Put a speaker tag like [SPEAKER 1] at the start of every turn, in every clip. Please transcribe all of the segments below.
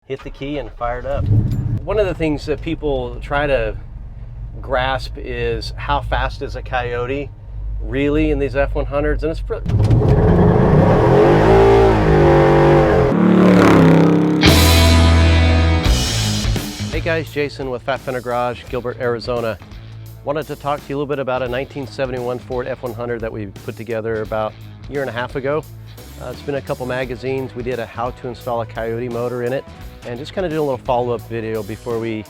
[SPEAKER 1] hit the key and fire it up. One of the things that people try to grasp is how fast is a Coyote really in these F100s, and it's Hey guys, Jason with Fender Garage, Gilbert, Arizona. Wanted to talk to you a little bit about a 1971 Ford F100 that we put together about a year and a half ago. It's been a couple magazines. We did a how to install a Coyote motor in it, and just kind of did a little follow-up video before we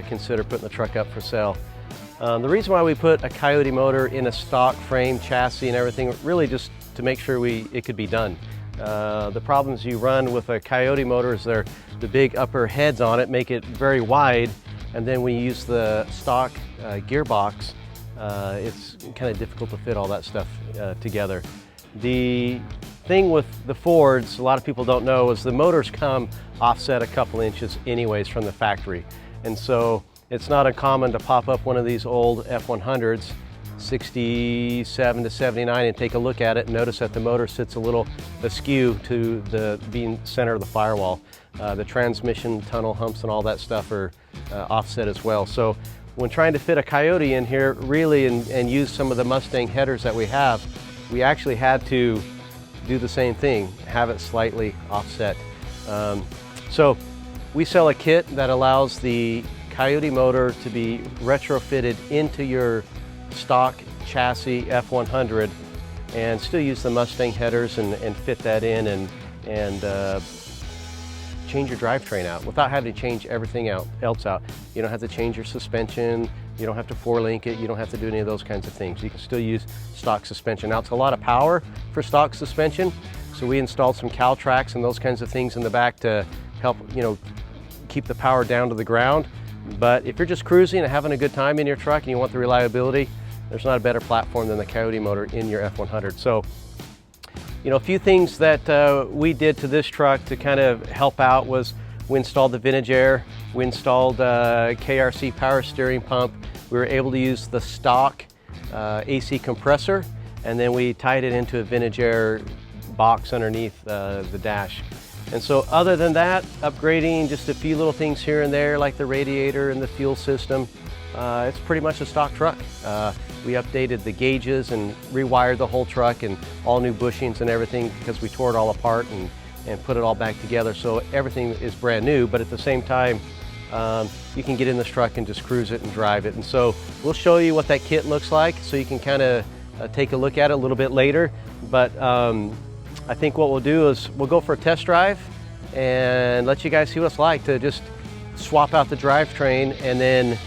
[SPEAKER 1] consider putting the truck up for sale. The reason why we put a Coyote motor in a stock frame, chassis and everything, really just to make sure it could be done. The problems you run with a Coyote motor is the big upper heads on it make it very wide, and then when you use the stock gearbox, it's kind of difficult to fit all that stuff together. The thing with the Fords, a lot of people don't know, is the motors come offset a couple inches anyways from the factory. And so it's not uncommon to pop up one of these old F100s, 67 to 79, and take a look at it and notice that the motor sits a little askew to the being center of the firewall. The transmission tunnel humps and all that stuff are offset as well. So when trying to fit a Coyote in here really and use some of the Mustang headers that we have, we actually had to do the same thing, have it slightly offset. So we sell a kit that allows the Coyote motor to be retrofitted into your stock chassis F100 and still use the Mustang headers and fit that in and change your drivetrain out without having to change everything else out. You don't have to change your suspension, you don't have to four-link it, you don't have to do any of those kinds of things. You can still use stock suspension. Now it's a lot of power for stock suspension, so we installed some cow tracks and those kinds of things in the back to help, keep the power down to the ground. But if you're just cruising and having a good time in your truck and you want the reliability, there's not a better platform than the Coyote motor in your F100. So, a few things that we did to this truck to kind of help out was we installed the vintage air, we installed KRC power steering pump, we were able to use the stock AC compressor, and then we tied it into a vintage air box underneath the dash. And so other than that, upgrading just a few little things here and there like the radiator and the fuel system, it's pretty much a stock truck. We updated the gauges and rewired the whole truck and all new bushings and everything because we tore it all apart and put it all back together. So everything is brand new, but at the same time, you can get in this truck and just cruise it and drive it. And so we'll show you what that kit looks like so you can kind of take a look at it a little bit later. But I think what we'll do is we'll go for a test drive and let you guys see what it's like to just swap out the drivetrain and then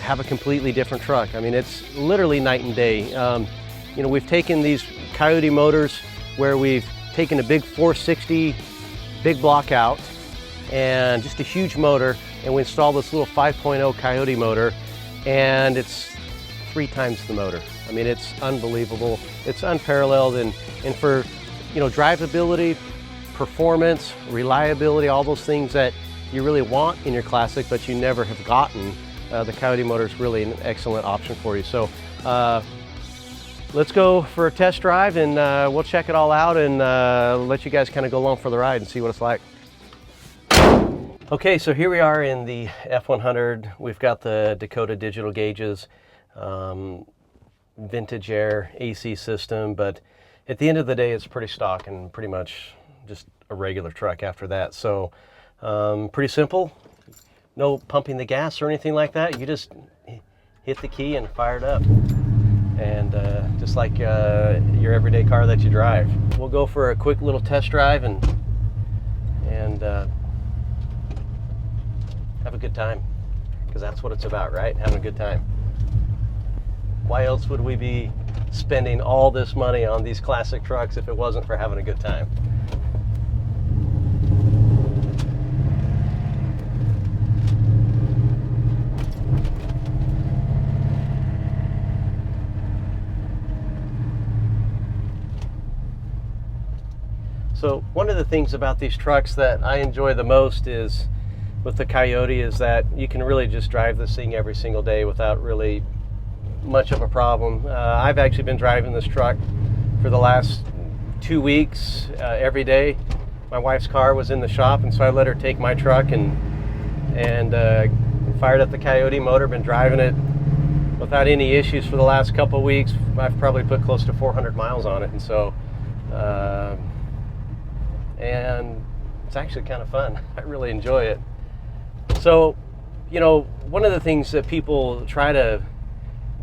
[SPEAKER 1] have a completely different truck. I mean, it's literally night and day. We've taken these Coyote motors where we've taken a big 460 big block out and just a huge motor, and we installed this little 5.0 Coyote motor, and it's 3 times the motor. I mean, it's unbelievable. It's unparalleled, and for drivability, performance, reliability, all those things that you really want in your Classic but you never have gotten, the Coyote motor is really an excellent option for you. So let's go for a test drive and we'll check it all out and let you guys kind of go along for the ride and see what it's like. Okay, so here we are in the F100. We've got the Dakota digital gauges, vintage air AC system, but at the end of the day, it's pretty stock and pretty much just a regular truck after that. So pretty simple. No pumping the gas or anything like that. You just hit the key and fire it up. And just like your everyday car that you drive. We'll go for a quick little test drive and have a good time. Because that's what it's about, right? Having a good time. Why else would we be spending all this money on these classic trucks if it wasn't for having a good time? So one of the things about these trucks that I enjoy the most is with the Coyote is that you can really just drive this thing every single day without really much of a problem. I've actually been driving this truck for the last 2 weeks every day. my wife's car was in the shop, and so I let her take my truck and fired up the Coyote motor. Been driving it without any issues for the last couple of weeks. I've probably put close to 400 miles on it, and so and it's actually kind of fun. I really enjoy it. So, you know, one of the things that people try to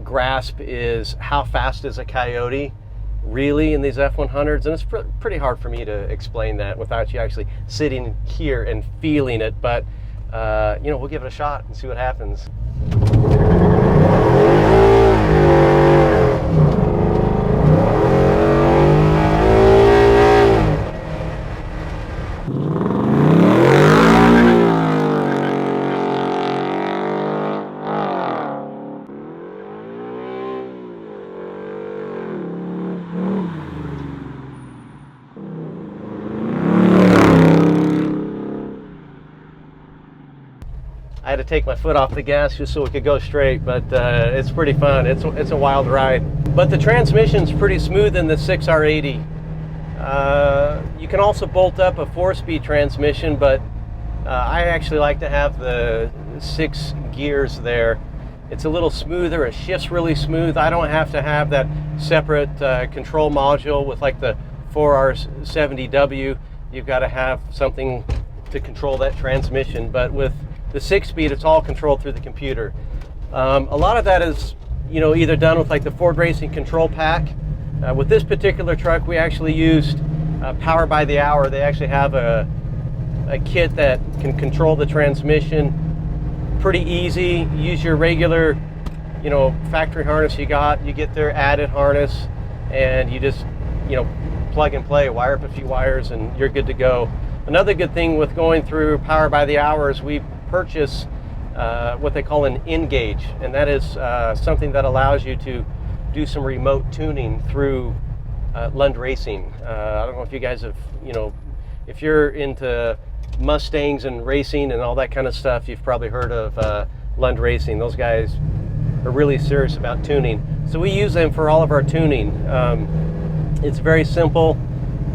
[SPEAKER 1] grasp is how fast is a Coyote really in these F100s, and it's pretty hard for me to explain that without you actually sitting here and feeling it, but you know, we'll give it a shot and see what happens. I had to take my foot off the gas just so we could go straight, but it's pretty fun. It's a wild ride. But the transmission's pretty smooth in the 6R80. You can also bolt up a 4-speed transmission, but I actually like to have the 6 gears there. It's a little smoother. It shifts really smooth. I don't have to have that separate control module with like the 4R70W. You've got to have something to control that transmission, but with the 6-speed, it's all controlled through the computer. A lot of that is, you know, either done with like the Ford Racing Control Pack. With this particular truck, we actually used Power by the Hour. They actually have a kit that can control the transmission pretty easy. Use your regular, you know, factory harness you get their added harness, and you just, you know, plug and play, wire up a few wires, and you're good to go. Another good thing with going through Power by the Hour is we purchase what they call an N-Gauge, and that is something that allows you to do some remote tuning through Lund Racing. I don't know if you guys have, you know, if you're into Mustangs and racing and all that kind of stuff, you've probably heard of Lund Racing. Those guys are really serious about tuning. So we use them for all of our tuning. It's very simple.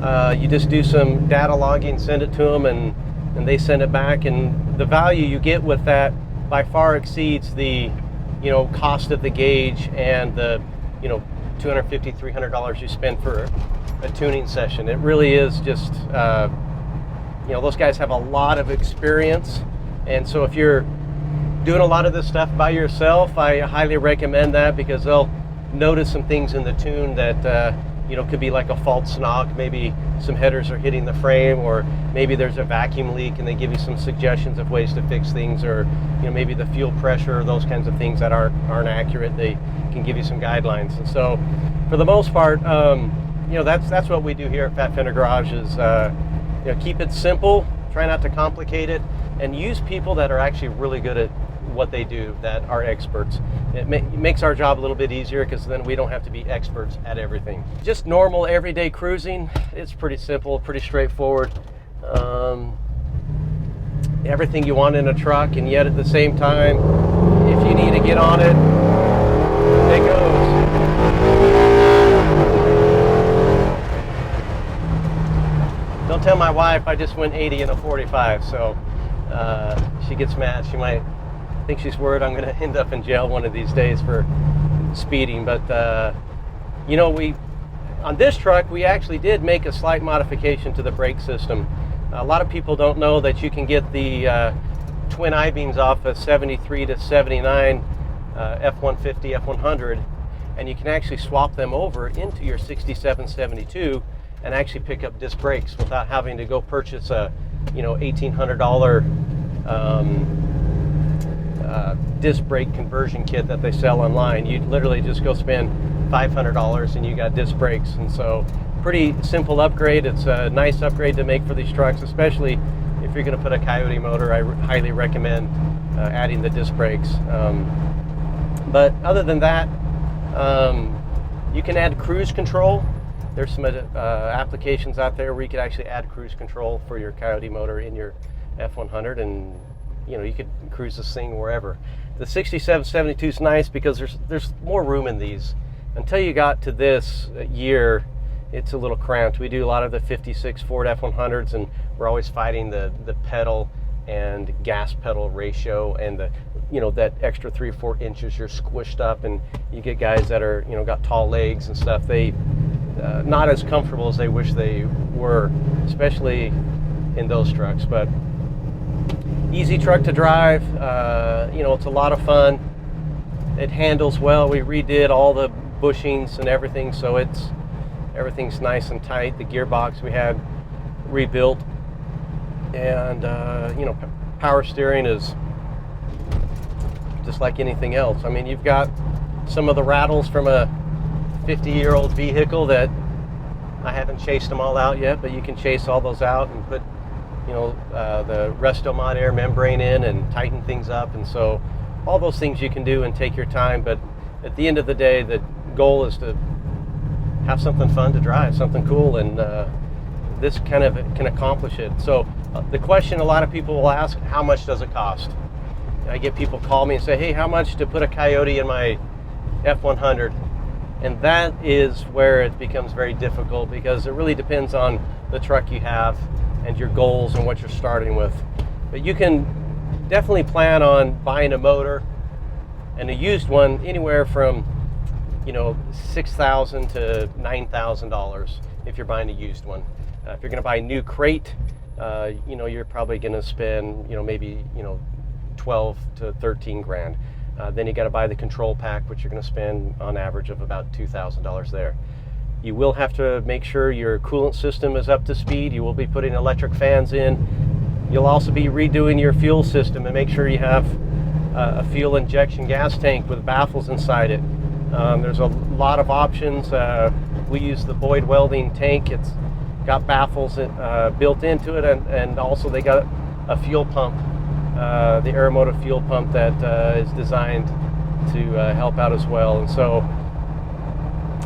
[SPEAKER 1] You just do some data logging, send it to them, and they send it back, and the value you get with that by far exceeds the, you know, cost of the gauge and the, you know, $250, $300 you spend for a tuning session. It really is just, you know, those guys have a lot of experience, and so if you're doing a lot of this stuff by yourself, I highly recommend that, because they'll notice some things in the tune that you know, could be like a fault snog. Maybe some headers are hitting the frame, or maybe there's a vacuum leak, and they give you some suggestions of ways to fix things, or, you know, maybe the fuel pressure, or those kinds of things that aren't accurate. They can give you some guidelines. And so, for the most part, you know, that's what we do here at Fender Garage is, you know, keep it simple, try not to complicate it, and use people that are actually really good at what they do, that are experts. It makes our job a little bit easier, because then we don't have to be experts at everything. Just normal everyday cruising, it's pretty simple, pretty straightforward. Everything you want in a truck, and yet at the same time, if you need to get on it, it goes. Don't tell my wife I just went 80 in a 45, so she gets mad. She might think she's worried I'm going to end up in jail one of these days for speeding. But you know, on this truck we actually did make a slight modification to the brake system. A lot of people don't know that you can get the twin I-beams off a 73 to 79 F-150, F100, and you can actually swap them over into your 67, 72 and actually pick up disc brakes without having to go purchase a, you know, $1,800 disc brake conversion kit that they sell online. You literally just go spend $500 and you got disc brakes. And so, pretty simple upgrade. It's a nice upgrade to make for these trucks, especially if you're going to put a Coyote motor. I highly recommend adding the disc brakes. But other than that, you can add cruise control. There's some applications out there where you could actually add cruise control for your Coyote motor in your F100, and you know, you could cruise this thing wherever. The 6772 is nice because there's more room in these. Until you got to this year, it's a little cramped. We do a lot of the 56 Ford F100s, and we're always fighting the pedal and gas pedal ratio, and the, you know, that extra 3 or 4 inches you're squished up, and you get guys that are, you know, got tall legs and stuff. They not as comfortable as they wish they were, especially in those trucks. But easy truck to drive. You know, it's a lot of fun. It handles well. We redid all the bushings and everything, so everything's nice and tight. The gearbox we had rebuilt, and you know, power steering is just like anything else. I mean, you've got some of the rattles from a 50-year-old vehicle that I haven't chased them all out yet, but you can chase all those out and put, you know, the Restomod air membrane in and tighten things up. And so all those things you can do and take your time, but at the end of the day, the goal is to have something fun to drive, something cool, and this kind of can accomplish it. So the question a lot of people will ask, how much does it cost? I get people call me and say, hey, how much to put a Coyote in my F100? And that is where it becomes very difficult, because it really depends on the truck you have and your goals and what you're starting with. But you can definitely plan on buying a motor and a used one anywhere from, you know, $6,000 to $9,000 if you're buying a used one. If you're going to buy a new crate, you know, you're probably going to spend, you know, maybe, you know, 12 to 13 grand. Then you got to buy the control pack, which you're going to spend on average of about $2,000 there. You will have to make sure your coolant system is up to speed. You will be putting electric fans in. You'll also be redoing your fuel system and make sure you have a fuel injection gas tank with baffles inside it. There's a lot of options. We use the Boyd welding tank. It's got baffles built into it, and also they got a fuel pump, the Aeromotive fuel pump that is designed to help out as well. And so,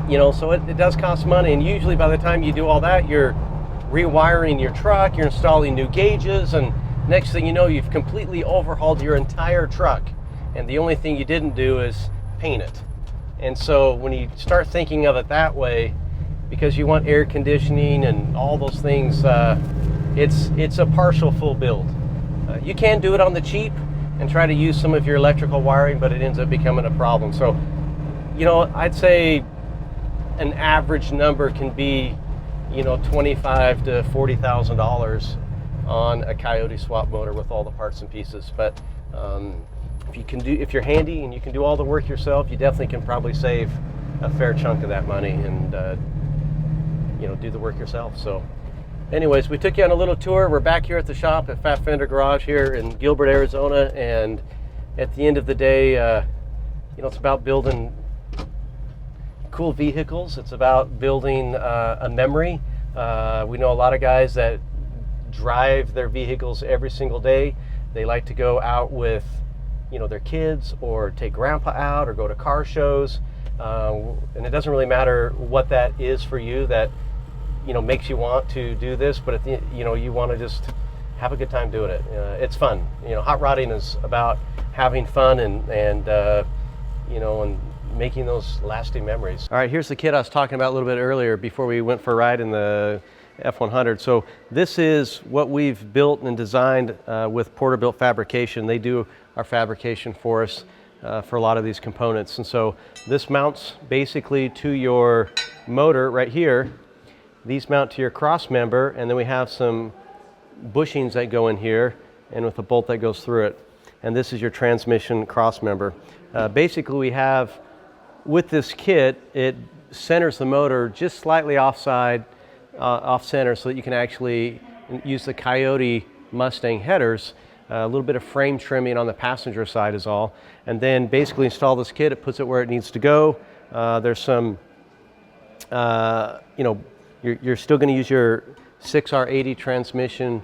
[SPEAKER 1] you know, so it does cost money, and usually by the time you do all that, you're rewiring your truck, you're installing new gauges, and next thing you know, you've completely overhauled your entire truck, and the only thing you didn't do is paint it. And so when you start thinking of it that way, because you want air conditioning and all those things, it's a partial full build. You can do it on the cheap and try to use some of your electrical wiring, but it ends up becoming a problem. So, you know, I'd say an average number can be, you know, $25,000 to $40,000 on a Coyote swap motor with all the parts and pieces. But if you're handy and you can do all the work yourself, you definitely can probably save a fair chunk of that money and you know, do the work yourself. So anyways, we took you on a little tour. We're back here at the shop at Fender Garage here in Gilbert, Arizona, and at the end of the day, you know, it's about building cool vehicles. It's about building a memory. We know a lot of guys that drive their vehicles every single day. They like to go out with, you know, their kids, or take grandpa out, or go to car shows, and it doesn't really matter what that is for you that, you know, makes you want to do this, but at the, you know, you want to just have a good time doing it. It's fun. You know, hot rodding is about having fun and you know, and making those lasting memories. All right, here's the kit I was talking about a little bit earlier before we went for a ride in the F100. So this is what we've built and designed with Porterbuilt Fabrication. They do our fabrication for us for a lot of these components. And so this mounts basically to your motor right here. These mount to your cross member, and then we have some bushings that go in here, and with a bolt that goes through it. And this is your transmission cross member. Basically, we have, with this kit, it centers the motor just slightly off center, so that you can actually use the Coyote Mustang Headers. A little bit of frame trimming on the passenger side is all. And then basically install this kit. It puts it where it needs to go. There's some, you know, you're still going to use your 6R80 transmission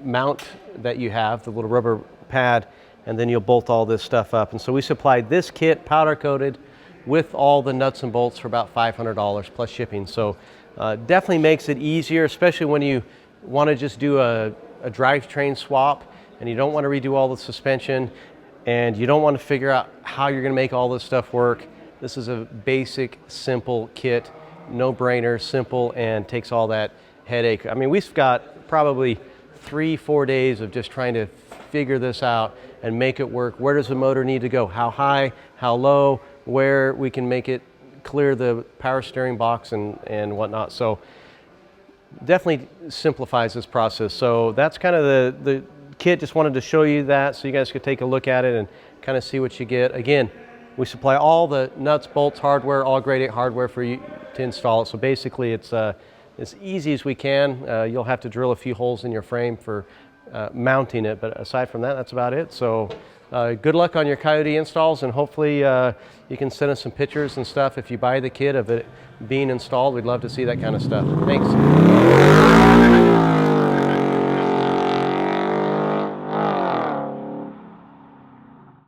[SPEAKER 1] mount that you have, the little rubber pad, and then you'll bolt all this stuff up. And so we supplied this kit powder coated with all the nuts and bolts for about $500 plus shipping. So definitely makes it easier, especially when you want to just do a drivetrain swap and you don't want to redo all the suspension and you don't want to figure out how you're going to make all this stuff work. This is a basic, simple kit. no-brainer, simple, and takes all that headache. I mean, we've got probably 3-4 days of just trying to figure this out and make it work. Where does the motor need to go? How high, how low, where we can make it clear the power steering box and whatnot. So definitely simplifies this process. So that's kind of the kit. Just wanted to show you that so you guys could take a look at it and kind of see what you get. Again, we supply all the nuts, bolts, hardware, all grade 8 hardware for you to install it. So basically it's as easy as we can. You'll have to drill a few holes in your frame for mounting it, but aside from that, that's about it. So good luck on your Coyote installs, and hopefully you can send us some pictures and stuff if you buy the kit of it being installed. We'd love to see that kind of stuff. Thanks.